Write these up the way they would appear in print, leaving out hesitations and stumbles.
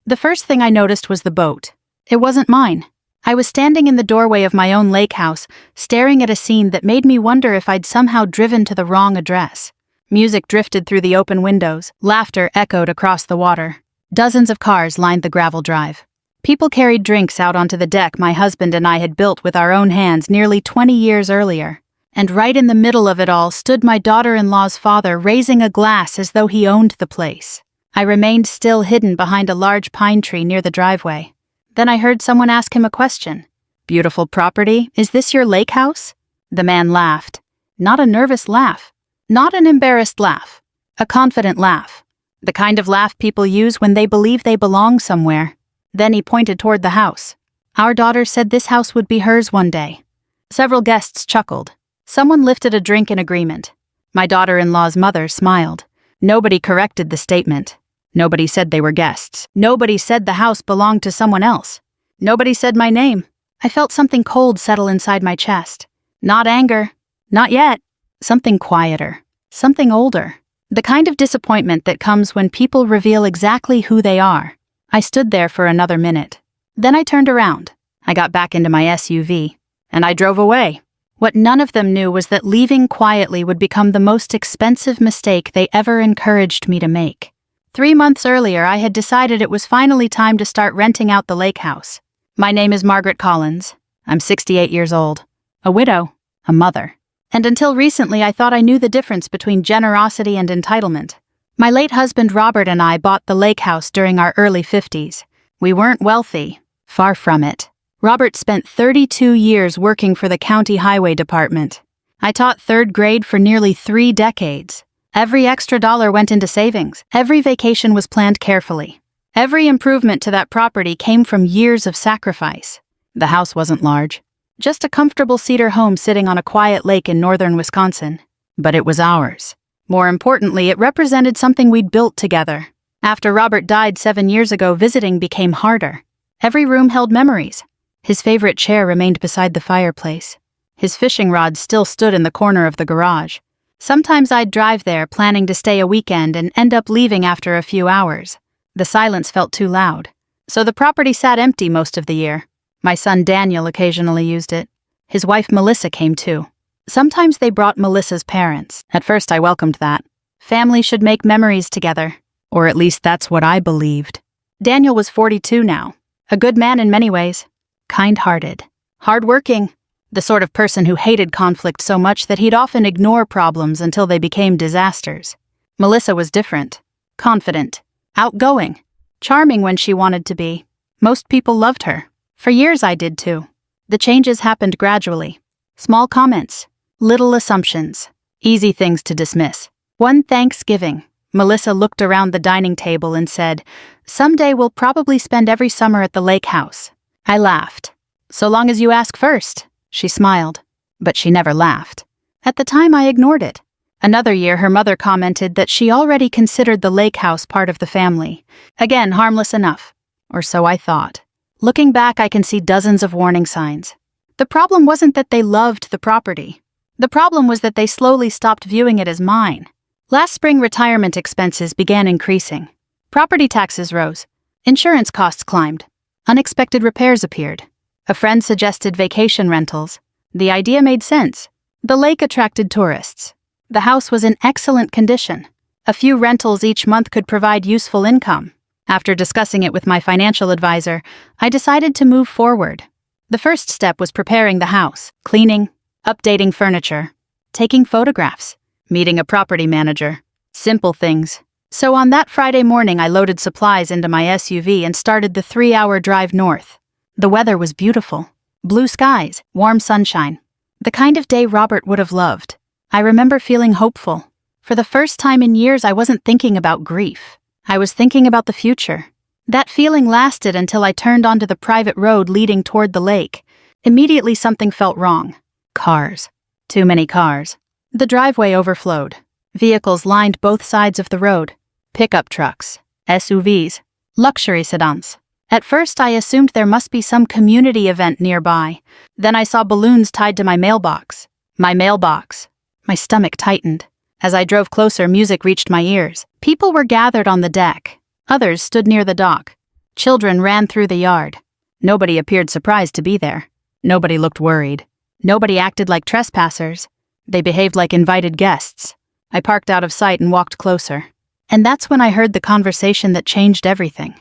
The first thing I noticed was the boat. It wasn't mine. I was standing in the doorway of my own lake house, staring at a scene that made me wonder if I'd somehow driven to the wrong address. Music drifted through the open windows, laughter echoed across the water. Dozens of cars lined the gravel drive. People carried drinks out onto the deck my husband and I had built with our own hands nearly 20 years earlier. And right in the middle of it all stood my daughter-in-law's father, raising a glass as though he owned the place. I remained still, hidden behind a large pine tree near the driveway. Then I heard someone ask him a question. "Beautiful property, is this your lake house?" The man laughed. Not a nervous laugh. Not an embarrassed laugh. A confident laugh. The kind of laugh people use when they believe they belong somewhere. Then he pointed toward the house. Our daughter said this house would be hers one day. Several guests chuckled. Someone lifted a drink in agreement. My daughter-in-law's mother smiled. Nobody corrected the statement. Nobody said they were guests. Nobody said the house belonged to someone else. Nobody said my name. I felt something cold settle inside my chest. Not anger. Not yet. Something quieter. Something older. The kind of disappointment that comes when people reveal exactly who they are. I stood there for another minute. Then I turned around. I got back into my SUV. And I drove away. What none of them knew was that leaving quietly would become the most expensive mistake they ever encouraged me to make. 3 months earlier, I had decided it was finally time to start renting out the lake house. My name is Margaret Collins. I'm 68 years old. A widow. A mother. And until recently, I thought I knew the difference between generosity and entitlement. My late husband Robert and I bought the lake house during our early 50s. We weren't wealthy. Far from it. Robert spent 32 years working for the county highway department. I taught 3rd grade for nearly 3 decades. Every extra dollar went into savings. Every vacation was planned carefully. Every improvement to that property came from years of sacrifice. The house wasn't large. Just a comfortable cedar home sitting on a quiet lake in northern Wisconsin. But it was ours. More importantly, it represented something we'd built together. After Robert died 7 years ago, visiting became harder. Every room held memories. His favorite chair remained beside the fireplace. His fishing rod still stood in the corner of the garage. Sometimes I'd drive there, planning to stay a weekend, and end up leaving after a few hours. The silence felt too loud. So the property sat empty most of the year. My son Daniel occasionally used it. His wife Melissa came too. Sometimes they brought Melissa's parents. At first I welcomed that. Family should make memories together. Or at least that's what I believed. Daniel was 42 now. A good man in many ways. Kind-hearted. Hard-working. The sort of person who hated conflict so much that he'd often ignore problems until they became disasters. Melissa was different. Confident. Outgoing. Charming when she wanted to be. Most people loved her. For years I did too. The changes happened gradually. Small comments. Little assumptions. Easy things to dismiss. One Thanksgiving, Melissa looked around the dining table and said, "Someday we'll probably spend every summer at the lake house." I laughed. "So long as you ask first," she smiled. But she never laughed. At the time I ignored it. Another year her mother commented that she already considered the lake house part of the family. Again, harmless enough. Or so I thought. Looking back, I can see dozens of warning signs. The problem wasn't that they loved the property. The problem was that they slowly stopped viewing it as mine. Last spring, retirement expenses began increasing. Property taxes rose. Insurance costs climbed. Unexpected repairs appeared. A friend suggested vacation rentals. The idea made sense. The lake attracted tourists. The house was in excellent condition. A few rentals each month could provide useful income. After discussing it with my financial advisor, I decided to move forward. The first step was preparing the house, cleaning, updating furniture, taking photographs, meeting a property manager. Simple things. So on that Friday morning, I loaded supplies into my SUV and started the 3-hour drive north. The weather was beautiful. Blue skies, warm sunshine. The kind of day Robert would have loved. I remember feeling hopeful. For the first time in years, I wasn't thinking about grief. I was thinking about the future. That feeling lasted until I turned onto the private road leading toward the lake. Immediately something felt wrong. Cars. Too many cars. The driveway overflowed. Vehicles lined both sides of the road. Pickup trucks, SUVs, luxury sedans. At first I assumed there must be some community event nearby. Then I saw balloons tied to my mailbox. My mailbox. My stomach tightened. As I drove closer, music reached my ears. People were gathered on the deck. Others stood near the dock. Children ran through the yard. Nobody appeared surprised to be there. Nobody looked worried. Nobody acted like trespassers. They behaved like invited guests. I parked out of sight and walked closer. And that's when I heard the conversation that changed everything.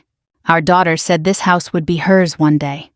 Our daughter said this house would be hers one day.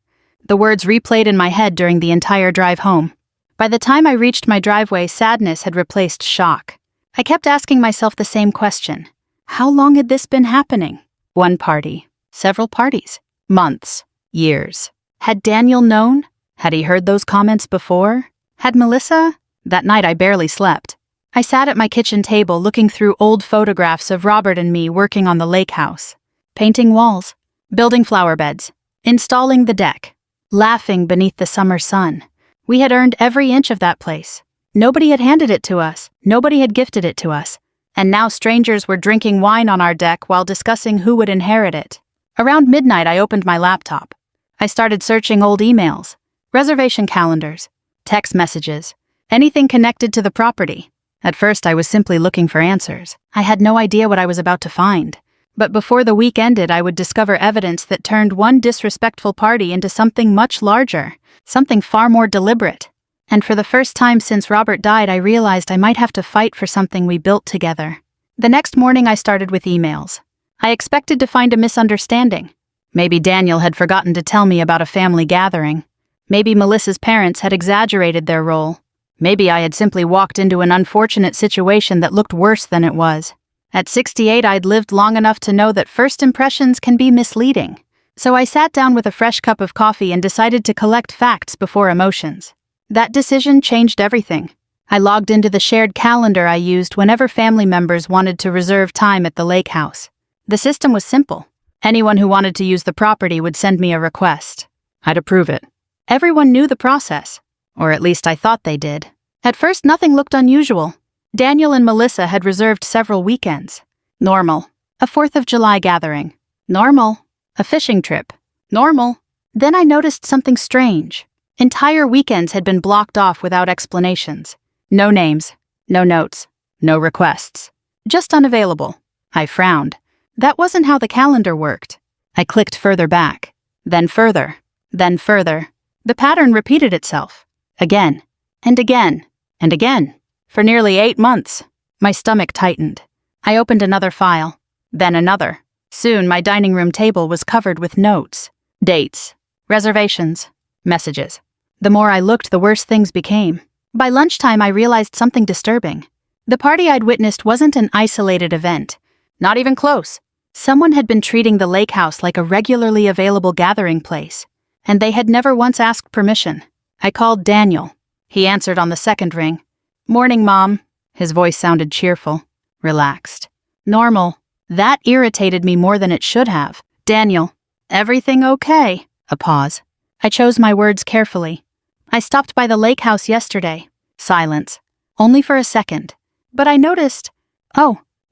The words replayed in my head during the entire drive home. By the time I reached my driveway, sadness had replaced shock. I kept asking myself the same question. How long had this been happening? One party. Several parties. Months. Years. Had Daniel known? Had he heard those comments before? Had Melissa? That night I barely slept. I sat at my kitchen table looking through old photographs of Robert and me working on the lake house. Painting walls. Building flower beds. Installing the deck. Laughing beneath the summer sun. We had earned every inch of that place. Nobody had handed it to us. Nobody had gifted it to us. And now strangers were drinking wine on our deck while discussing who would inherit it. Around midnight, I opened my laptop. I started searching old emails, reservation calendars, text messages, anything connected to the property. At first, I was simply looking for answers. I had no idea what I was about to find. But before the week ended, I would discover evidence that turned one disrespectful party into something much larger, something far more deliberate. And for the first time since Robert died, I realized I might have to fight for something we built together. The next morning, I started with emails. I expected to find a misunderstanding. Maybe Daniel had forgotten to tell me about a family gathering. Maybe Melissa's parents had exaggerated their role. Maybe I had simply walked into an unfortunate situation that looked worse than it was. At 68, I'd lived long enough to know that first impressions can be misleading. So I sat down with a fresh cup of coffee and decided to collect facts before emotions. That decision changed everything. I logged into the shared calendar I used whenever family members wanted to reserve time at the lake house. The system was simple. Anyone who wanted to use the property would send me a request. I'd approve it. Everyone knew the process, or at least I thought they did. At first, nothing looked unusual. Daniel and Melissa had reserved several weekends. Normal. A 4th of July gathering. Normal. A fishing trip. Normal. Then I noticed something strange. Entire weekends had been blocked off without explanations. No names. No notes. No requests. Just unavailable. I frowned. That wasn't how the calendar worked. I clicked further back. Then further. Then further. The pattern repeated itself. Again. And again. And again. For nearly 8 months. My stomach tightened. I opened another file. Then another. Soon my dining room table was covered with notes. Dates. Reservations. Messages. The more I looked, the worse things became. By lunchtime, I realized something disturbing. The party I'd witnessed wasn't an isolated event. Not even close. Someone had been treating the lake house like a regularly available gathering place. And they had never once asked permission. I called Daniel. He answered on the second ring. "Morning, Mom." His voice sounded cheerful. Relaxed. Normal. That irritated me more than it should have. "Daniel, everything okay?" A pause. I chose my words carefully. "I stopped by the lake house yesterday." Silence. Only for a second. But I noticed,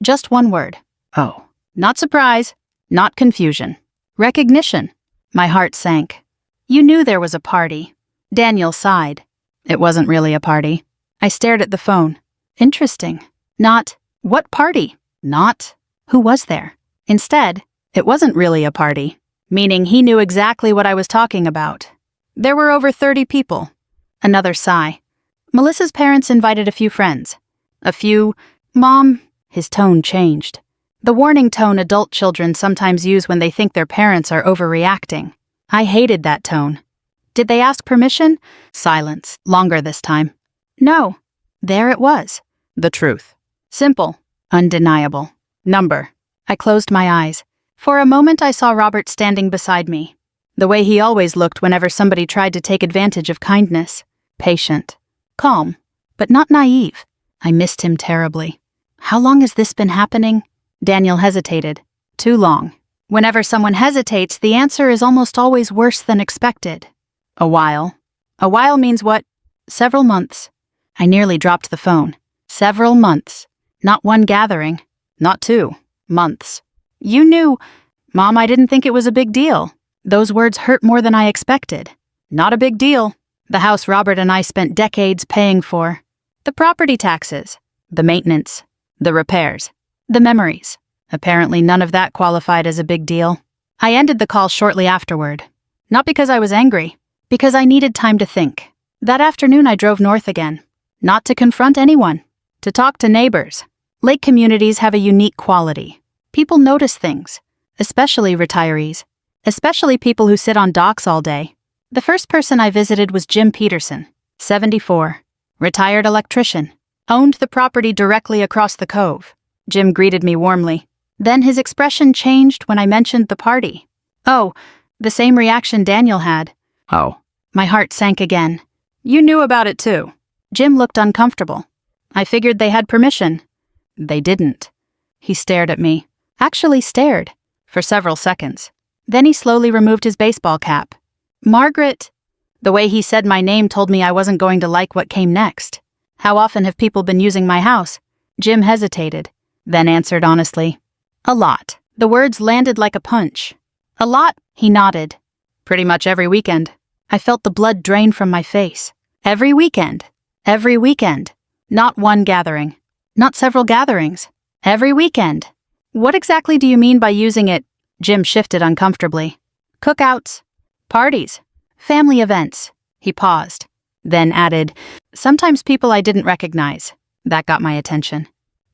just one word. Oh. Not surprise. Not confusion. Recognition. My heart sank. "You knew there was a party." Daniel sighed. "It wasn't really a party." I stared at the phone. Interesting. Not, "What party?" Not, "Who was there?" Instead, "It wasn't really a party." Meaning he knew exactly what I was talking about. There were over 30 people. Another sigh. Melissa's parents invited a few friends. A few, "Mom," his tone changed. The warning tone adult children sometimes use when they think their parents are overreacting. I hated that tone. Did they ask permission? Silence, longer this time. No. There it was. The truth. Simple. Undeniable. Number. I closed my eyes. For a moment I saw Robert standing beside me. The way he always looked whenever somebody tried to take advantage of kindness. Patient. Calm. But not naive. I missed him terribly. How long has this been happening? Daniel hesitated. Too long. Whenever someone hesitates, the answer is almost always worse than expected. A while. A while means what? Several months. I nearly dropped the phone. Several months. Not one gathering. Not 2. Months. You knew. Mom, I didn't think it was a big deal. Those words hurt more than I expected. Not a big deal. The house Robert and I spent decades paying for. The property taxes. The maintenance. The repairs. The memories. Apparently none of that qualified as a big deal. I ended the call shortly afterward. Not because I was angry, because I needed time to think. That afternoon I drove north again. Not to confront anyone, to talk to neighbors. Lake communities have a unique quality. People notice things, especially retirees, especially people who sit on docks all day. The first person I visited was Jim Peterson, 74, retired electrician, owned the property directly across the cove. Jim greeted me warmly. Then his expression changed when I mentioned the party. Oh, the same reaction Daniel had. Oh. My heart sank again. You knew about it too. Jim looked uncomfortable. I figured they had permission. They didn't. He stared at me. Actually stared. For several seconds. Then he slowly removed his baseball cap. Margaret. The way he said my name told me I wasn't going to like what came next. How often have people been using my house? Jim hesitated, then answered honestly. A lot. The words landed like a punch. A lot, he nodded. Pretty much every weekend. I felt the blood drain from my face. Every weekend. Every weekend. Not one gathering. Not several gatherings. Every weekend. What exactly do you mean by using it? Jim shifted uncomfortably. Cookouts. Parties. Family events. He paused. Then added, sometimes people I didn't recognize. That got my attention.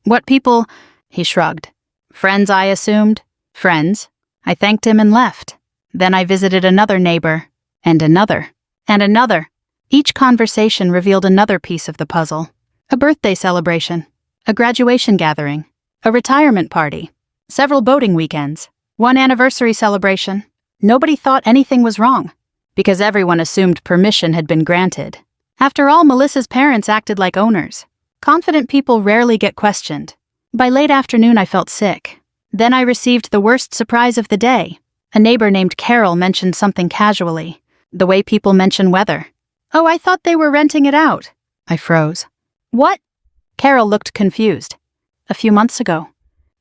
What people? He shrugged. Friends, I assumed. Friends. I thanked him and left. Then I visited another neighbor. And another. And another. Each conversation revealed another piece of the puzzle. A birthday celebration. A graduation gathering. A retirement party. Several boating weekends. One anniversary celebration. Nobody thought anything was wrong, because everyone assumed permission had been granted. After all, Melissa's parents acted like owners. Confident people rarely get questioned. By late afternoon, I felt sick. Then I received the worst surprise of the day. A neighbor named Carol mentioned something casually, the way people mention weather. Oh, I thought they were renting it out. I froze. What? Carol looked confused. A few months ago.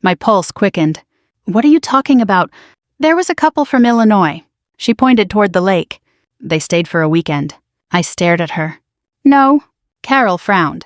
My pulse quickened. What are you talking about? There was a couple from Illinois. She pointed toward the lake. They stayed for a weekend. I stared at her. No. Carol frowned.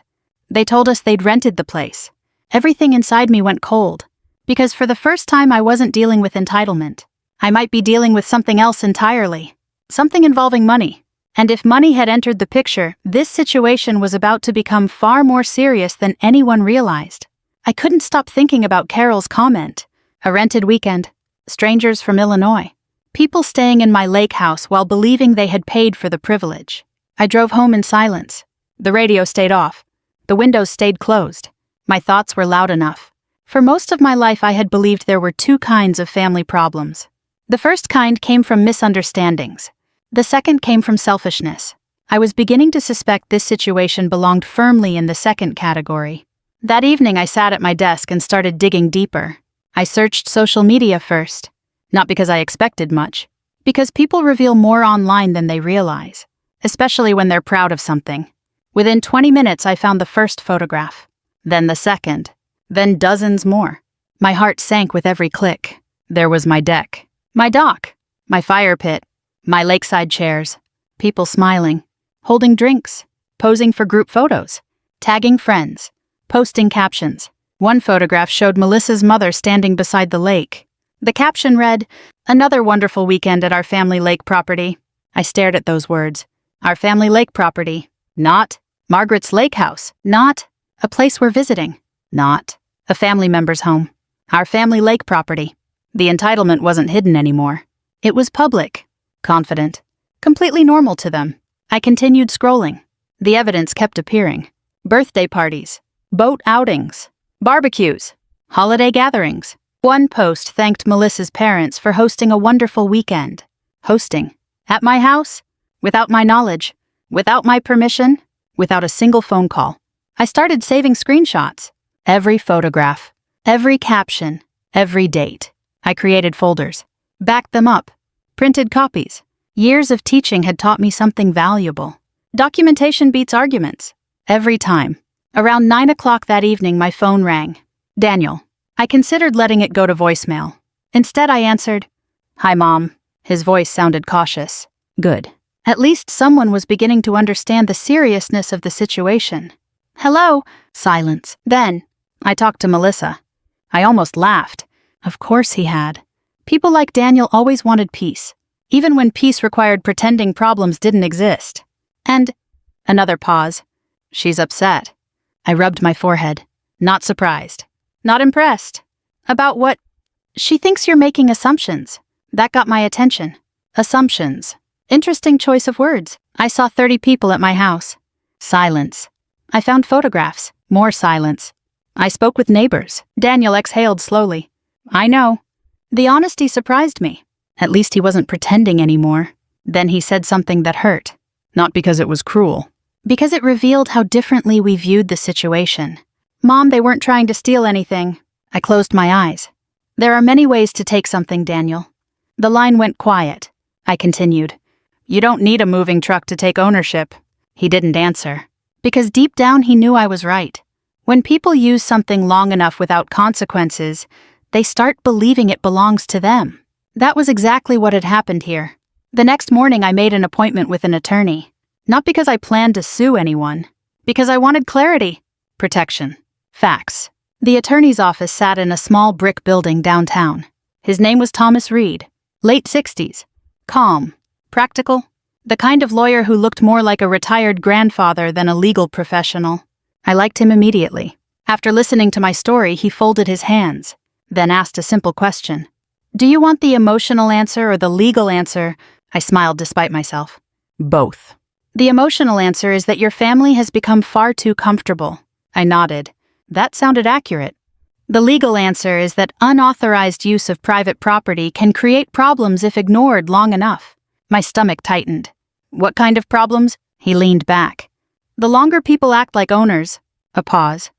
They told us they'd rented the place. Everything inside me went cold. Because for the first time I wasn't dealing with entitlement. I might be dealing with something else entirely. Something involving money. And if money had entered the picture, this situation was about to become far more serious than anyone realized. I couldn't stop thinking about Carol's comment. A rented weekend. Strangers from Illinois. People staying in my lake house while believing they had paid for the privilege. I drove home in silence. The radio stayed off. The windows stayed closed. My thoughts were loud enough. For most of my life I had believed there were two kinds of family problems. The first kind came from misunderstandings. The second came from selfishness. I was beginning to suspect this situation belonged firmly in the second category. That evening I sat at my desk and started digging deeper. I searched social media first. Not because I expected much. Because people reveal more online than they realize. Especially when they're proud of something. Within 20 minutes I found the first photograph. Then the second. Then dozens more. My heart sank with every click. There was my deck. My dock. My fire pit. My lakeside chairs. People smiling. Holding drinks. Posing for group photos. Tagging friends. Posting captions. One photograph showed Melissa's mother standing beside the lake. The caption read, "Another wonderful weekend at our family lake property." I stared at those words. Our family lake property. Not Margaret's lake house. Not a place we're visiting. Not a family member's home. Our family lake property. The entitlement wasn't hidden anymore. It was public, confident, completely normal to them. I continued scrolling. The evidence kept appearing. Birthday parties, boat outings, barbecues, holiday gatherings. One post thanked Melissa's parents for hosting a wonderful weekend. Hosting. At my house? Without my knowledge. Without my permission. Without a single phone call. I started saving screenshots. Every photograph. Every caption. Every date. I created folders. Backed them up. Printed copies. Years of teaching had taught me something valuable. Documentation beats arguments. Every time. Around 9 o'clock that evening, my phone rang. Daniel. I considered letting it go to voicemail. Instead, I answered, "Hi, Mom." His voice sounded cautious. Good. At least someone was beginning to understand the seriousness of the situation. "Hello." Silence. Then, I talked to Melissa. I almost laughed. Of course he had. People like Daniel always wanted peace, even when peace required pretending problems didn't exist. And another pause. She's upset. I rubbed my forehead. Not surprised. Not impressed. About what? She thinks you're making assumptions. That got my attention. Assumptions. Interesting choice of words. I saw 30 people at my house. Silence. I found photographs. More silence. I spoke with neighbors. Daniel exhaled slowly. I know. The honesty surprised me. At least he wasn't pretending anymore. Then he said something that hurt. Not because it was cruel. Because it revealed how differently we viewed the situation. Mom, they weren't trying to steal anything. I closed my eyes. There are many ways to take something, Daniel. The line went quiet. I continued. You don't need a moving truck to take ownership. He didn't answer. Because deep down he knew I was right. When people use something long enough without consequences, they start believing it belongs to them. That was exactly what had happened here. The next morning I made an appointment with an attorney. Not because I planned to sue anyone. Because I wanted clarity. Protection. Facts. The attorney's office sat in a small brick building downtown. His name was Thomas Reed. Late 60s. Calm. Practical. The kind of lawyer who looked more like a retired grandfather than a legal professional. I liked him immediately. After listening to my story, he folded his hands, then asked a simple question. Do you want the emotional answer or the legal answer? I smiled despite myself. Both. The emotional answer is that your family has become far too comfortable. I nodded. That sounded accurate. The legal answer is that unauthorized use of private property can create problems if ignored long enough. My stomach tightened. What kind of problems? He leaned back. The longer people act like owners, a pause,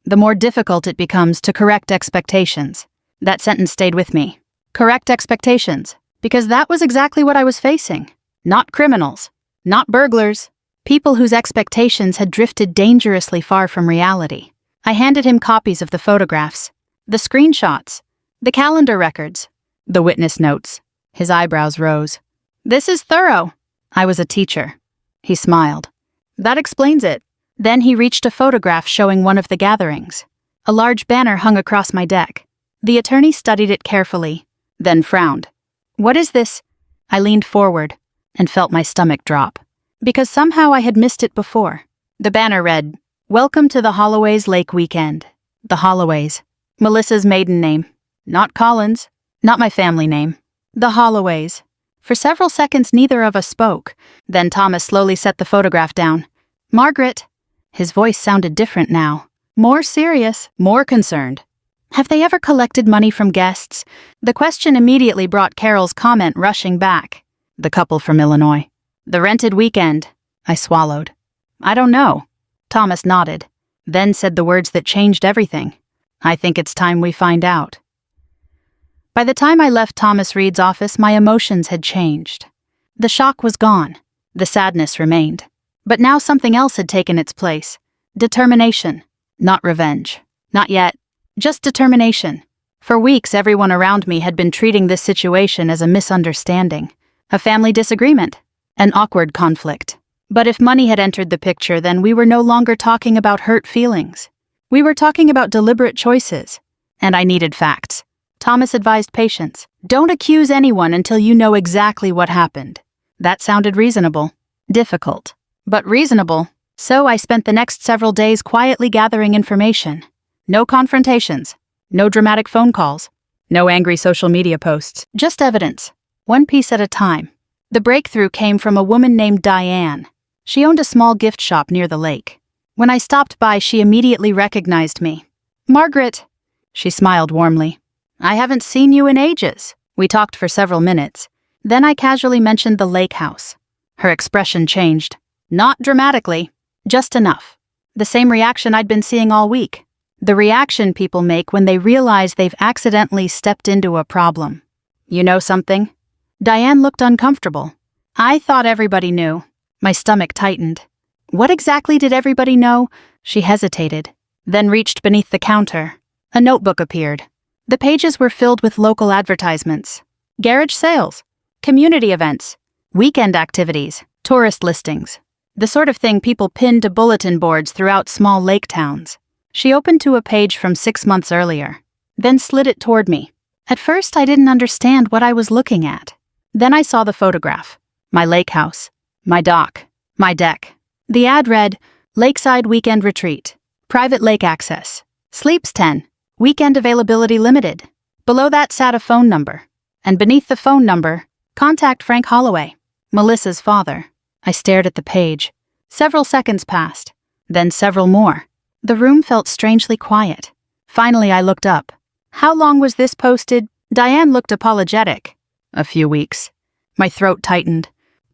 the more difficult it becomes to correct expectations. That sentence stayed with me. Correct expectations. Because that was exactly what I was facing. Not criminals. Not burglars. People whose expectations had drifted dangerously far from reality. I handed him copies of the photographs, the screenshots, the calendar records, the witness notes. His eyebrows rose. This is thorough. I was a teacher. He smiled. That explains it. Then he reached a photograph showing one of the gatherings. A large banner hung across my deck. The attorney studied it carefully, then frowned. What is this? I leaned forward and felt my stomach drop. Because somehow I had missed it before. The banner read, Welcome to the Holloways Lake Weekend. The Holloways. Melissa's maiden name. Not Collins. Not my family name. The Holloways. For several seconds neither of us spoke. Then Thomas slowly set the photograph down. Margaret. His voice sounded different now. More serious, more concerned. Have they ever collected money from guests? The question immediately brought Carol's comment rushing back. The couple from Illinois. The rented weekend. I swallowed. I don't know. Thomas nodded, then said the words that changed everything. I think it's time we find out. By the time I left Thomas Reed's office, my emotions had changed. The shock was gone. The sadness remained. But now something else had taken its place. Determination. Not revenge. Not yet. Just determination. For weeks, everyone around me had been treating this situation as a misunderstanding, a family disagreement, an awkward conflict. But if money had entered the picture, then we were no longer talking about hurt feelings. We were talking about deliberate choices. And I needed facts. Thomas advised patience. Don't accuse anyone until you know exactly what happened. That sounded reasonable. Difficult. But reasonable. So I spent the next several days quietly gathering information. No confrontations. No dramatic phone calls. No angry social media posts. Just evidence. One piece at a time. The breakthrough came from a woman named Diane. She owned a small gift shop near the lake. When I stopped by, she immediately recognized me. Margaret. She smiled warmly. I haven't seen you in ages. We talked for several minutes. Then I casually mentioned the lake house. Her expression changed. Not dramatically. Just enough. The same reaction I'd been seeing all week. The reaction people make when they realize they've accidentally stepped into a problem. You know something? Diane looked uncomfortable. I thought everybody knew. My stomach tightened. What exactly did everybody know? She hesitated, then reached beneath the counter. A notebook appeared. The pages were filled with local advertisements. Garage sales, community events, weekend activities, tourist listings. The sort of thing people pin to bulletin boards throughout small lake towns. She opened to a page from 6 months earlier, then slid it toward me. At first, I didn't understand what I was looking at. Then I saw the photograph. My lake house. My dock. My deck. The ad read, Lakeside Weekend Retreat. Private lake access. Sleeps 10. Weekend availability limited. Below that sat a phone number. And beneath the phone number, contact Frank Holloway, Melissa's father. I stared at the page. Several seconds passed. Then several more. The room felt strangely quiet. Finally, I looked up. How long was this posted? Diane looked apologetic. A few weeks. My throat tightened.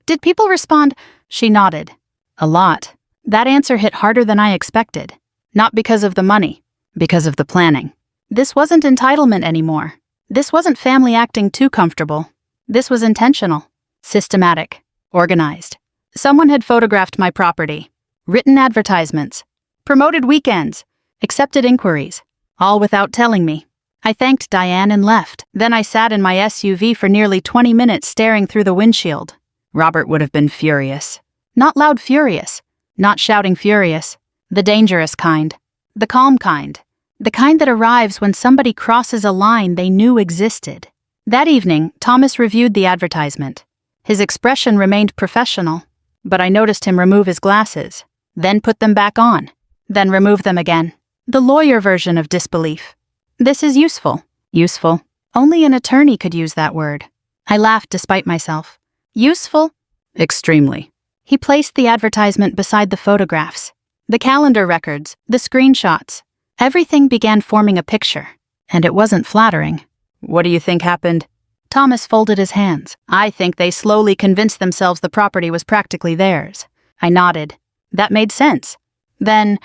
Did people respond? She nodded. A lot. That answer hit harder than I expected. Not because of the money, because of the planning. This wasn't entitlement anymore. This wasn't family acting too comfortable. This was intentional, systematic, organized. Someone had photographed my property, written advertisements, promoted weekends, accepted inquiries, all without telling me. I thanked Diane and left. Then I sat in my SUV for nearly 20 minutes staring through the windshield. Robert would have been furious. Not loud furious, not shouting furious, the dangerous kind, the calm kind, the kind that arrives when somebody crosses a line they knew existed. That evening, Thomas reviewed the advertisement. His expression remained professional, but I noticed him remove his glasses, then put them back on, then remove them again. The lawyer version of disbelief. This is useful. Useful. Only an attorney could use that word. I laughed despite myself. Useful? Extremely. He placed the advertisement beside the photographs, the calendar records, the screenshots. Everything began forming a picture, and it wasn't flattering. What do you think happened? Thomas folded his hands. I think they slowly convinced themselves the property was practically theirs. I nodded. That made sense. Then,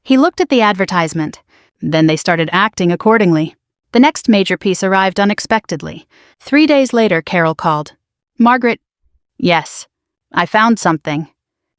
he looked at the advertisement. Then they started acting accordingly. The next major piece arrived unexpectedly. 3 days later, Carol called. Margaret. Yes. I found something.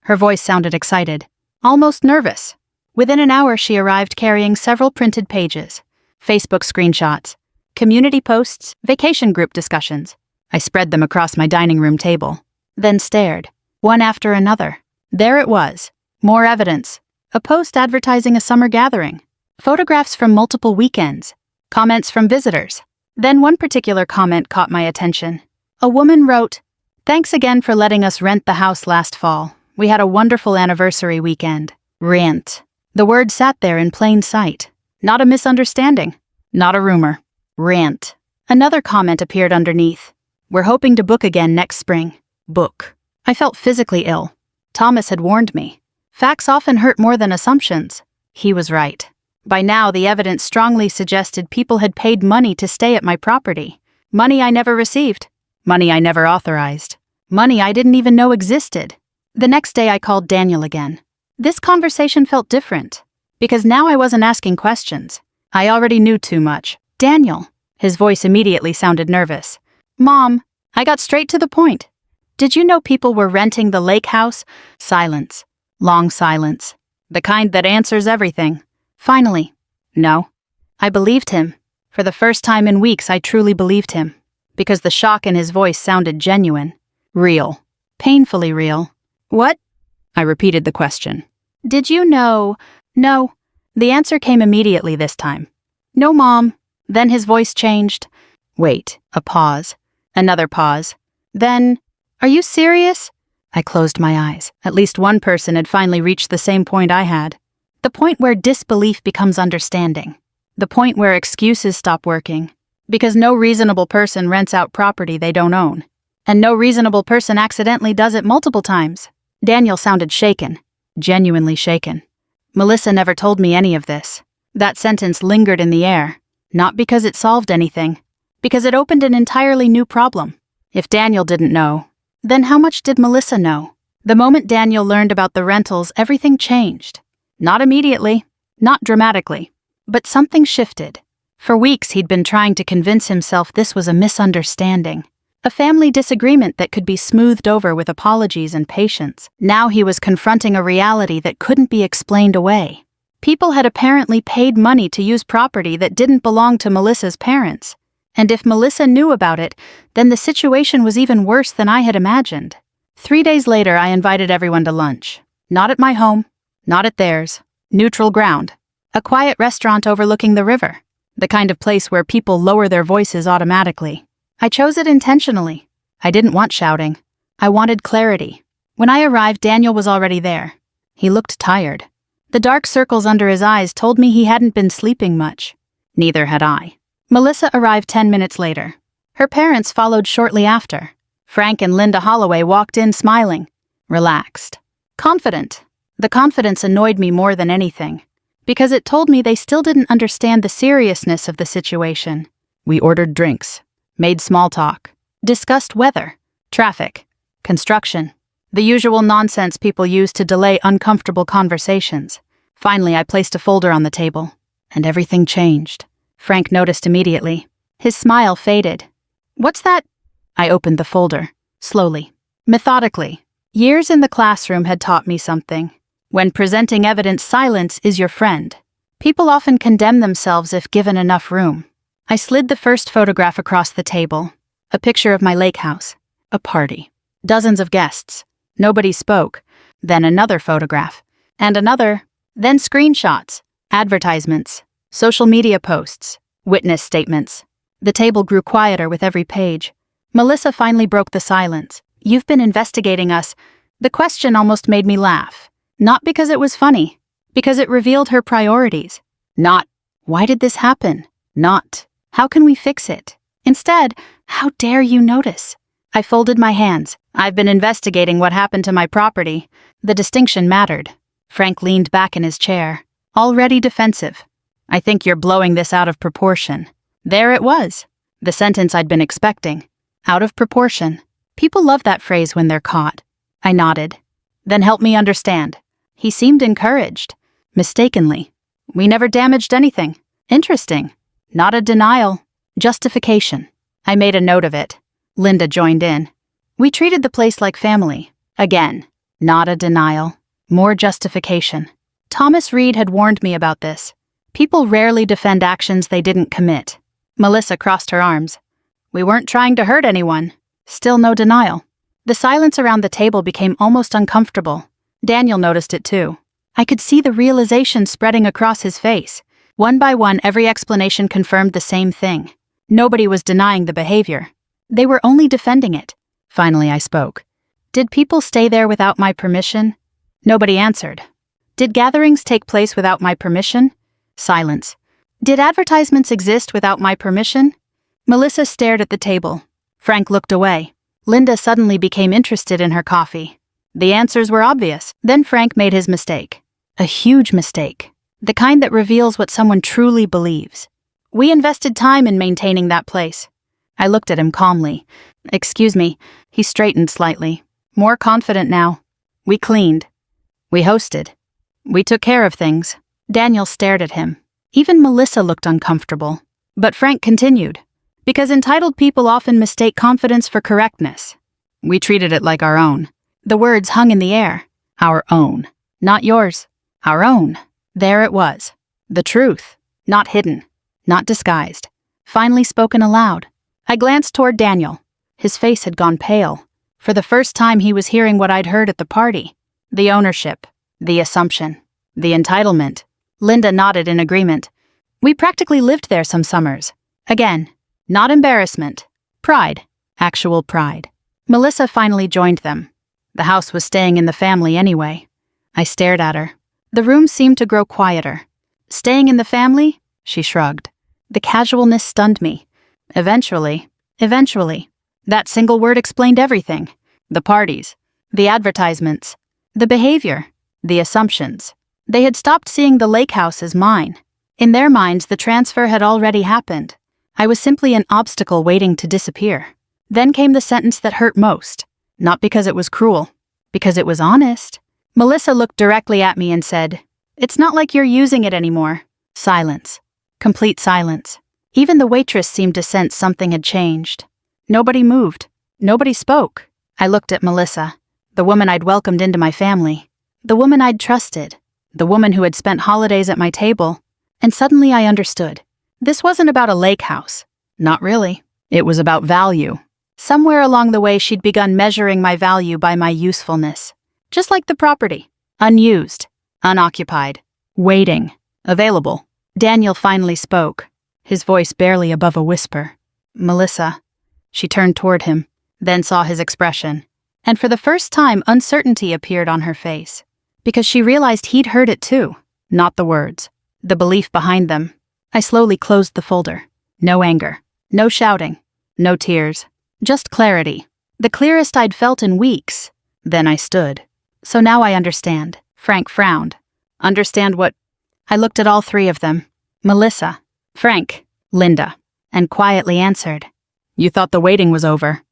Her voice sounded excited, almost nervous. Within an hour, she arrived carrying several printed pages, Facebook screenshots, community posts, vacation group discussions. I spread them across my dining room table, then stared, one after another. There it was. More evidence. A post advertising a summer gathering. Photographs from multiple weekends. Comments from visitors. Then one particular comment caught my attention. A woman wrote, Thanks again for letting us rent the house last fall. We had a wonderful anniversary weekend. Rent. The word sat there in plain sight. Not a misunderstanding. Not a rumor. Rant. Another comment appeared underneath. We're hoping to book again next spring. Book. I felt physically ill. Thomas had warned me. Facts often hurt more than assumptions. He was right. By now, the evidence strongly suggested people had paid money to stay at my property. Money I never received. Money I never authorized. Money I didn't even know existed. The next day I called Daniel again. This conversation felt different, because now I wasn't asking questions. I already knew too much. Daniel. His voice immediately sounded nervous. Mom, I got straight to the point. Did you know people were renting the lake house? Silence. Long silence. The kind that answers everything. Finally, no. I believed him. For the first time in weeks, I truly believed him. Because the shock in his voice sounded genuine. Real. Painfully real. What? I repeated the question. Did you know? No. The answer came immediately this time. No, Mom. Then his voice changed. Wait, a pause. Another pause. Then, are you serious? I closed my eyes. At least one person had finally reached the same point I had. The point where disbelief becomes understanding. The point where excuses stop working. Because no reasonable person rents out property they don't own. And no reasonable person accidentally does it multiple times. Daniel sounded shaken. Genuinely shaken. Melissa never told me any of this. That sentence lingered in the air. Not because it solved anything. Because it opened an entirely new problem. If Daniel didn't know, then how much did Melissa know? The moment Daniel learned about the rentals, everything changed. Not immediately, not dramatically, but something shifted. For weeks he'd been trying to convince himself this was a misunderstanding, a family disagreement that could be smoothed over with apologies and patience. Now he was confronting a reality that couldn't be explained away. People had apparently paid money to use property that didn't belong to Melissa's parents. And if Melissa knew about it, then the situation was even worse than I had imagined. 3 days later, I invited everyone to lunch. Not at my home. Not at theirs. Neutral ground. A quiet restaurant overlooking the river. The kind of place where people lower their voices automatically. I chose it intentionally. I didn't want shouting. I wanted clarity. When I arrived, Daniel was already there. He looked tired. The dark circles under his eyes told me he hadn't been sleeping much. Neither had I. Melissa arrived 10 minutes later. Her parents followed shortly after. Frank and Linda Holloway walked in smiling, relaxed, confident. The confidence annoyed me more than anything, because it told me they still didn't understand the seriousness of the situation. We ordered drinks, made small talk, discussed weather, traffic, construction, the usual nonsense people use to delay uncomfortable conversations. Finally, I placed a folder on the table, and everything changed. Frank noticed immediately. His smile faded. "What's that?" I opened the folder, slowly, methodically. Years in the classroom had taught me something. When presenting evidence, silence is your friend. People often condemn themselves if given enough room. I slid the first photograph across the table. A picture of my lake house. A party. Dozens of guests. Nobody spoke. Then another photograph. And another. Then screenshots. Advertisements. Social media posts. Witness statements. The table grew quieter with every page. Melissa finally broke the silence. "You've been investigating us." The question almost made me laugh. Not because it was funny. Because it revealed her priorities. Not, "Why did this happen?" Not, "How can we fix it?" Instead, "How dare you notice?" I folded my hands. "I've been investigating what happened to my property." The distinction mattered. Frank leaned back in his chair, already defensive. "I think you're blowing this out of proportion." There it was. The sentence I'd been expecting. Out of proportion. People love that phrase when they're caught. I nodded. "Then help me understand." He seemed encouraged. Mistakenly. "We never damaged anything." Interesting. Not a denial. Justification. I made a note of it. Linda joined in. "We treated the place like family." Again. Not a denial. More justification. Thomas Reed had warned me about this. People rarely defend actions they didn't commit. Melissa crossed her arms. "We weren't trying to hurt anyone." Still no denial. The silence around the table became almost uncomfortable. Daniel noticed it too. I could see the realization spreading across his face. One by one, every explanation confirmed the same thing. Nobody was denying the behavior. They were only defending it. Finally, I spoke. "Did people stay there without my permission?" Nobody answered. "Did gatherings take place without my permission?" Silence. "Did advertisements exist without my permission?" Melissa stared at the table. Frank looked away. Linda suddenly became interested in her coffee. The answers were obvious. Then Frank made his mistake. A huge mistake. The kind that reveals what someone truly believes. "We invested time in maintaining that place." I looked at him calmly. "Excuse me." He straightened slightly. More confident now. "We cleaned. We hosted. We took care of things." Daniel stared at him. Even Melissa looked uncomfortable. But Frank continued. "Because entitled people often mistake confidence for correctness. We treated it like our own." The words hung in the air. Our own. Not yours. Our own. There it was. The truth. Not hidden. Not disguised. Finally spoken aloud. I glanced toward Daniel. His face had gone pale. For the first time he was hearing what I'd heard at the party. The ownership. The assumption. The entitlement. Linda nodded in agreement. "We practically lived there some summers." Again. Not embarrassment. Pride. Actual pride. Melissa finally joined them. The house was staying in the family anyway. I stared at her. The room seemed to grow quieter. "Staying in the family?" She shrugged. The casualness stunned me. Eventually. That single word explained everything. The parties. The advertisements. The behavior. The assumptions. They had stopped seeing the lake house as mine. In their minds, the transfer had already happened. I was simply an obstacle waiting to disappear. Then came the sentence that hurt most. Not because it was cruel. Because it was honest. Melissa looked directly at me and said, "It's not like you're using it anymore." Silence. Complete silence. Even the waitress seemed to sense something had changed. Nobody moved. Nobody spoke. I looked at Melissa, the woman I'd welcomed into my family. The woman I'd trusted. The woman who had spent holidays at my table. And suddenly I understood. This wasn't about a lake house. Not really. It was about value. Somewhere along the way, she'd begun measuring my value by my usefulness. Just like the property. Unused. Unoccupied. Waiting. Available. Daniel finally spoke. his voice barely above a whisper. "Melissa." She turned toward him, then saw his expression, and for the first time uncertainty appeared on her face, because she realized he'd heard it too, not the words, the belief behind them. I slowly closed the folder. No anger, no shouting, no tears, just clarity, the clearest I'd felt in weeks. Then I stood. "So now I understand." Frank frowned. "Understand what?" I looked at all three of them. Melissa, Frank, Linda, and quietly answered, "You thought the waiting was over."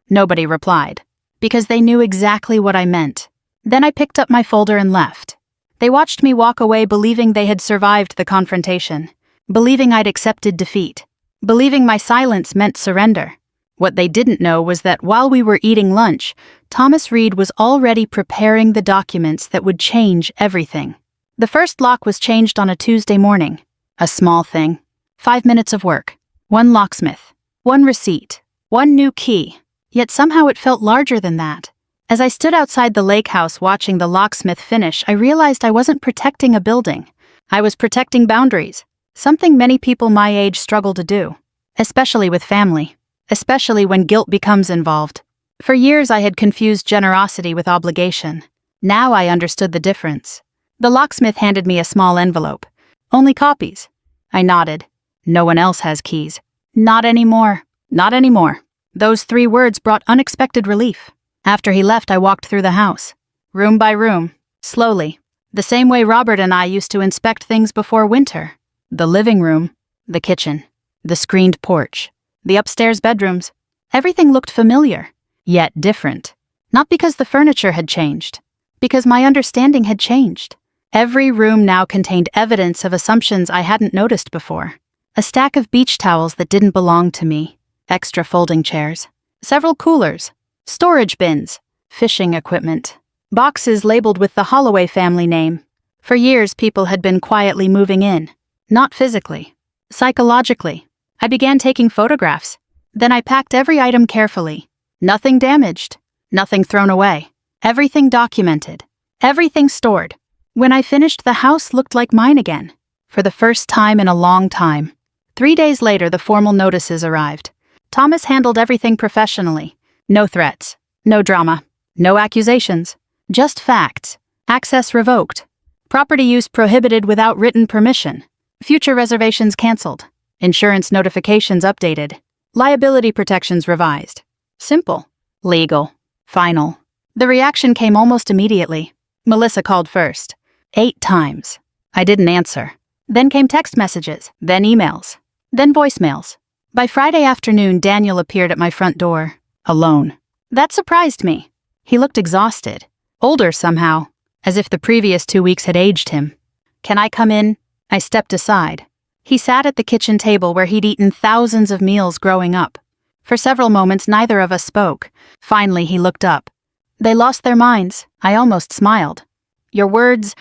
Nobody replied, because they knew exactly what I meant. Then I picked up my folder and left. They watched me walk away believing they had survived the confrontation, believing I'd accepted defeat, believing my silence meant surrender. What they didn't know was that while we were eating lunch, Thomas Reed was already preparing the documents that would change everything. The first lock was changed on a Tuesday morning. A small thing. 5 minutes of work. One locksmith. One receipt. One new key. Yet somehow it felt larger than that. As I stood outside the lake house watching the locksmith finish, I realized I wasn't protecting a building. I was protecting boundaries. Something many people my age struggle to do. Especially with family. Especially when guilt becomes involved. For years I had confused generosity with obligation. Now I understood the difference. The locksmith handed me a small envelope. "Only copies." I nodded. "No one else has keys." "Not anymore. Not anymore." Those 3 words brought unexpected relief. After he left, I walked through the house. Room by room. Slowly. The same way Robert and I used to inspect things before winter. The living room. The kitchen. The screened porch. The upstairs bedrooms. Everything looked familiar, yet different. Not because the furniture had changed. Because my understanding had changed. Every room now contained evidence of assumptions I hadn't noticed before. A stack of beach towels that didn't belong to me. Extra folding chairs. Several coolers. Storage bins. Fishing equipment. Boxes labeled with the Holloway family name. For years, people had been quietly moving in. Not physically. Psychologically. I began taking photographs. Then I packed every item carefully. Nothing damaged. Nothing thrown away. Everything documented. Everything stored. When I finished, the house looked like mine again. For the first time in a long time. 3 days later, the formal notices arrived. Thomas handled everything professionally. No threats. No drama. No accusations. Just facts. Access revoked. Property use prohibited without written permission. Future reservations canceled. Insurance notifications updated. Liability protections revised. Simple. Legal. Final. The reaction came almost immediately. Melissa called first. 8 times. I didn't answer. Then came text messages, then emails, then voicemails. By Friday afternoon, Daniel appeared at my front door, alone. That surprised me. He looked exhausted, older somehow, as if the previous 2 weeks had aged him. "Can I come in?" I stepped aside. He sat at the kitchen table where he'd eaten thousands of meals growing up. For several moments, neither of us spoke. Finally, he looked up. "They lost their minds." I almost smiled. "Your words?"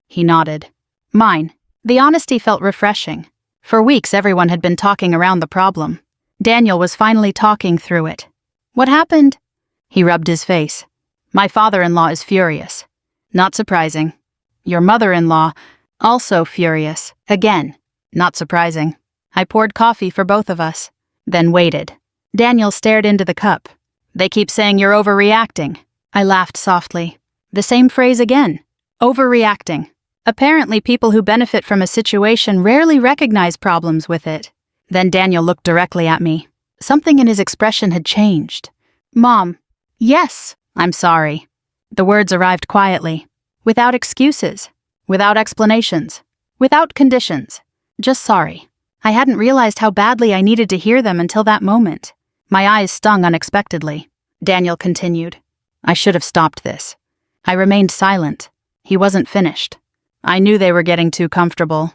He nodded. "Mine." The honesty felt refreshing. For weeks, everyone had been talking around the problem. Daniel was finally talking through it. "What happened?" He rubbed his face. "My father-in-law is furious." Not surprising. "Your mother-in-law, also furious." Again. Not surprising. I poured coffee for both of us, then waited. Daniel stared into the cup. "They keep saying you're overreacting." I laughed softly. The same phrase again. Overreacting. Apparently, people who benefit from a situation rarely recognize problems with it. Then Daniel looked directly at me. Something in his expression had changed. "Mom." "Yes, I'm sorry." The words arrived quietly, without excuses, without explanations, without conditions. Just sorry. I hadn't realized how badly I needed to hear them until that moment. My eyes stung unexpectedly. Daniel continued. "I should have stopped this." I remained silent. He wasn't finished. I knew they were getting too comfortable.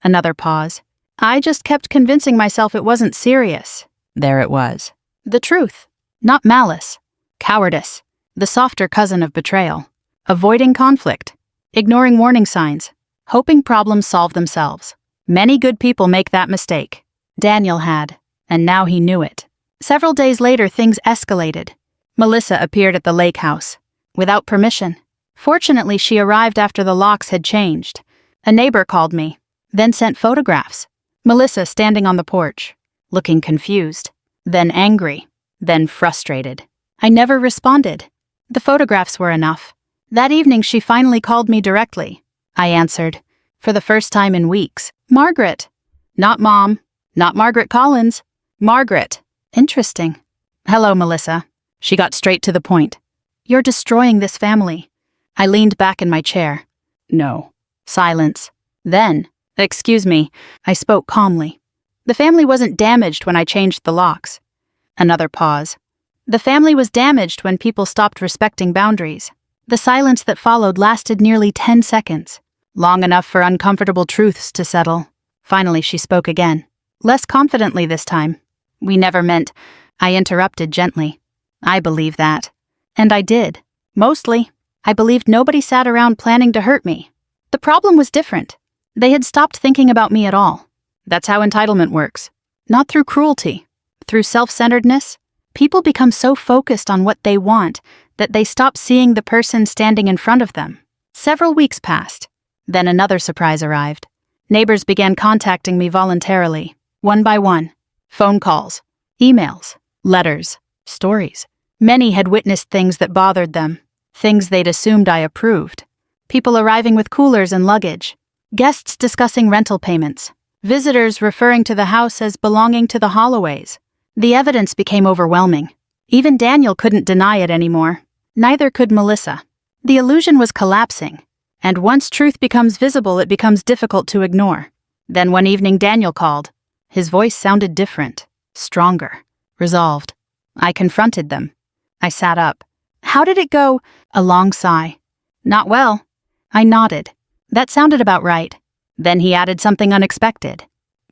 Another pause. I just kept convincing myself it wasn't serious. There it was. The truth. Not malice. Cowardice. The softer cousin of betrayal. Avoiding conflict. Ignoring warning signs. Hoping problems solve themselves. Many good people make that mistake. Daniel had, and now he knew it. Several days later, things escalated. Melissa appeared at the lake house. Without permission. Fortunately, she arrived after the locks had changed. A neighbor called me, then sent photographs. Melissa standing on the porch, looking confused, then angry, then frustrated. I never responded. The photographs were enough. That evening she finally called me directly. I answered, for the first time in weeks. Margaret. Not Mom. Not Margaret Collins. Margaret. Interesting. Hello, Melissa. She got straight to the point. You're destroying this family. I leaned back in my chair. No. Silence. Then, excuse me, I spoke calmly. The family wasn't damaged when I changed the locks. Another pause. The family was damaged when people stopped respecting boundaries. The silence that followed lasted nearly 10 seconds, long enough for uncomfortable truths to settle. Finally, she spoke again, less confidently this time. We never meant, I interrupted gently. I believe that. And I did. Mostly. I believed nobody sat around planning to hurt me. The problem was different. They had stopped thinking about me at all. That's how entitlement works. Not through cruelty. Through self-centeredness. People become so focused on what they want that they stop seeing the person standing in front of them. Several weeks passed. Then another surprise arrived. Neighbors began contacting me voluntarily, one by one. Phone calls, emails, letters, stories. Many had witnessed things that bothered them, things they'd assumed I approved. People arriving with coolers and luggage, guests discussing rental payments, visitors referring to the house as belonging to the Holloways. The evidence became overwhelming. Even Daniel couldn't deny it anymore. Neither could Melissa. The illusion was collapsing, and once truth becomes visible, it becomes difficult to ignore. Then one evening Daniel called. His voice sounded different, stronger, resolved. I confronted them. I sat up. How did it go? A long sigh. Not well. I nodded. That sounded about right. Then he added something unexpected.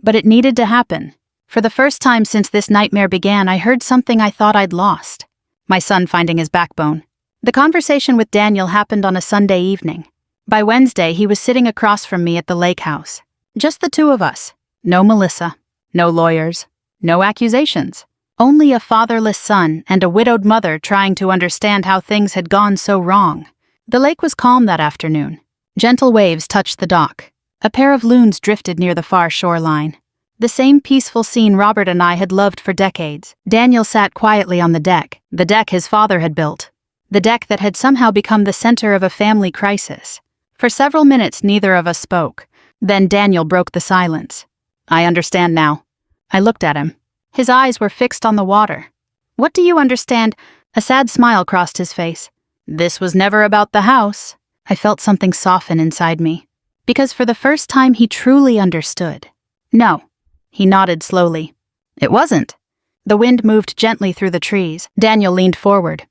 But it needed to happen. For the first time since this nightmare began, I heard something I thought I'd lost. My son finding his backbone. The conversation with Daniel happened on a Sunday evening. By Wednesday, he was sitting across from me at the lake house. Just the two of us. No Melissa. No lawyers. No accusations. Only a fatherless son and a widowed mother trying to understand how things had gone so wrong. The lake was calm that afternoon. Gentle waves touched the dock. A pair of loons drifted near the far shoreline. The same peaceful scene Robert and I had loved for decades. Daniel sat quietly on the deck his father had built. The deck that had somehow become the center of a family crisis. For several minutes, neither of us spoke. Then Daniel broke the silence. I understand now. I looked at him. His eyes were fixed on the water. What do you understand? A sad smile crossed his face. This was never about the house. I felt something soften inside me. Because for the first time he truly understood. No. He nodded slowly. It wasn't. The wind moved gently through the trees. Daniel leaned forward.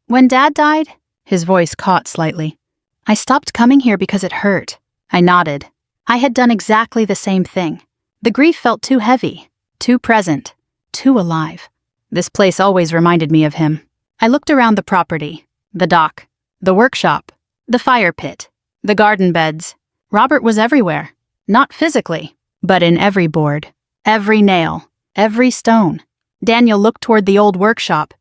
When Dad died, his voice caught slightly. I stopped coming here because it hurt. I nodded. I had done exactly the same thing. The grief felt too heavy, too present, too alive. This place always reminded me of him. I looked around the property, the dock, the workshop, the fire pit, the garden beds. Robert was everywhere. Not physically, but in every board. Every nail, every stone. Daniel looked toward the old workshop.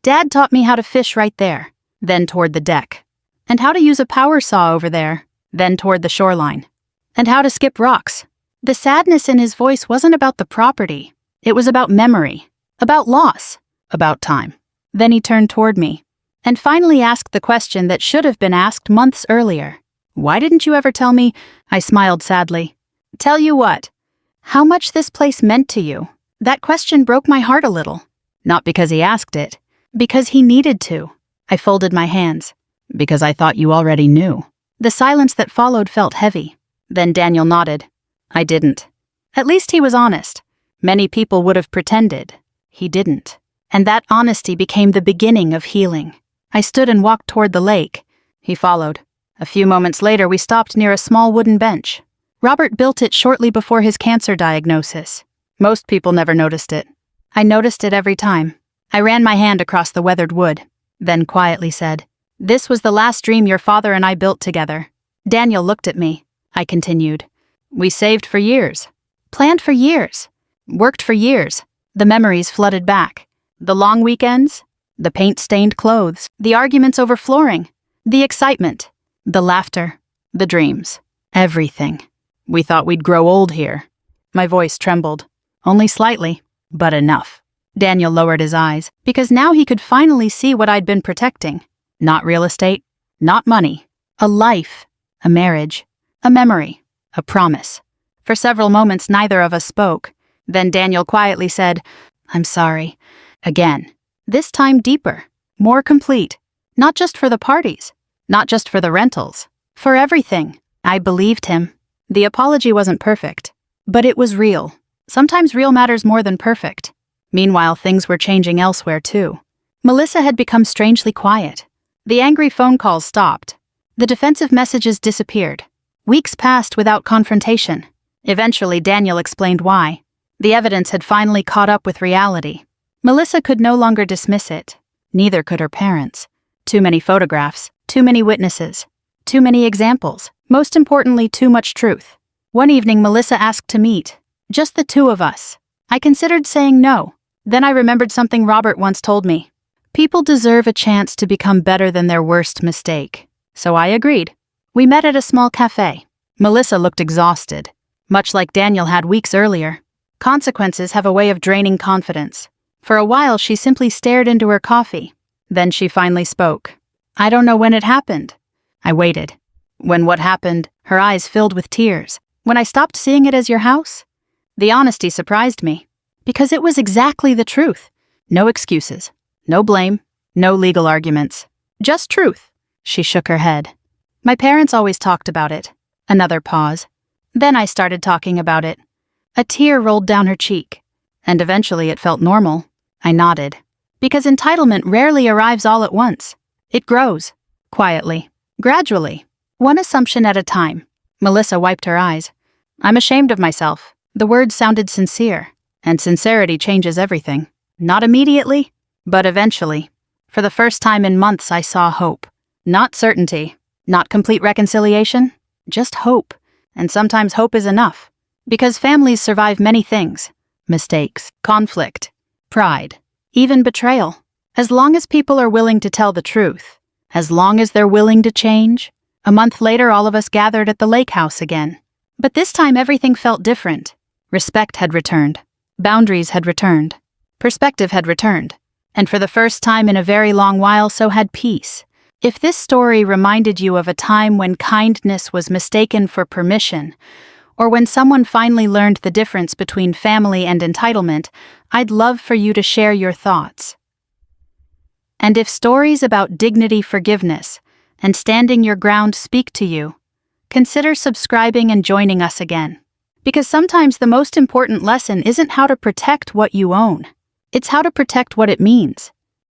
Dad taught me how to fish right there, then toward the deck. And how to use a power saw over there, then toward the shoreline. And how to skip rocks. The sadness in his voice wasn't about the property. It was about memory, about loss, about time. Then he turned toward me, and finally asked the question that should have been asked months earlier. Why didn't you ever tell me? I smiled sadly. Tell you what? How much this place meant to you. That question broke my heart a little. Not because he asked it, because he needed to. I folded my hands. Because I thought you already knew. The silence that followed felt heavy. Then Daniel nodded. I didn't. At least he was honest. Many people would have pretended. He didn't. And that honesty became the beginning of healing. I stood and walked toward the lake. He followed. A few moments later, we stopped near a small wooden bench. Robert built it shortly before his cancer diagnosis. Most people never noticed it. I noticed it every time. I ran my hand across the weathered wood, then quietly said, This was the last dream your father and I built together. Daniel looked at me. I continued. We saved for years. Planned for years. Worked for years. The memories flooded back. The long weekends. The paint-stained clothes. The arguments over flooring. The excitement. The laughter. The dreams. Everything. We thought we'd grow old here. My voice trembled. Only slightly, but enough. Daniel lowered his eyes, because now he could finally see what I'd been protecting. Not real estate, not money. A life, a marriage, a memory, a promise. For several moments, neither of us spoke. Then Daniel quietly said, "I'm sorry." Again. This time deeper, more complete. Not just for the parties, not just for the rentals, for everything. I believed him. The apology wasn't perfect, but it was real. Sometimes real matters more than perfect. Meanwhile, things were changing elsewhere too. Melissa had become strangely quiet. The angry phone calls stopped. The defensive messages disappeared. Weeks passed without confrontation. Eventually, Daniel explained why. The evidence had finally caught up with reality. Melissa could no longer dismiss it. Neither could her parents. Too many photographs, too many witnesses, too many examples, most importantly, too much truth. One evening, Melissa asked to meet. Just the two of us. I considered saying no. Then I remembered something Robert once told me. People deserve a chance to become better than their worst mistake. So I agreed. We met at a small cafe. Melissa looked exhausted, much like Daniel had weeks earlier. Consequences have a way of draining confidence. For a while, she simply stared into her coffee. Then she finally spoke. "I don't know when it happened." I waited. When what happened, her eyes filled with tears. When I stopped seeing it as your house? The honesty surprised me, because it was exactly the truth. No excuses, no blame, no legal arguments. Just truth. She shook her head. My parents always talked about it. Another pause. Then I started talking about it. A tear rolled down her cheek, and eventually it felt normal. I nodded. Because entitlement rarely arrives all at once. It grows, quietly, gradually, one assumption at a time. Melissa wiped her eyes. I'm ashamed of myself. The words sounded sincere, and sincerity changes everything. Not immediately, but eventually. For the first time in months, I saw hope. Not certainty, not complete reconciliation, just hope. And sometimes hope is enough. Because families survive many things. Mistakes, conflict, pride, even betrayal. As long as people are willing to tell the truth, as long as they're willing to change. A month later, all of us gathered at the lake house again. But this time everything felt different. Respect had returned. Boundaries had returned. Perspective had returned. And for the first time in a very long while, so had peace. If this story reminded you of a time when kindness was mistaken for permission, or when someone finally learned the difference between family and entitlement, I'd love for you to share your thoughts. And if stories about dignity, forgiveness, and standing your ground speak to you, consider subscribing and joining us again. Because sometimes the most important lesson isn't how to protect what you own. It's how to protect what it means.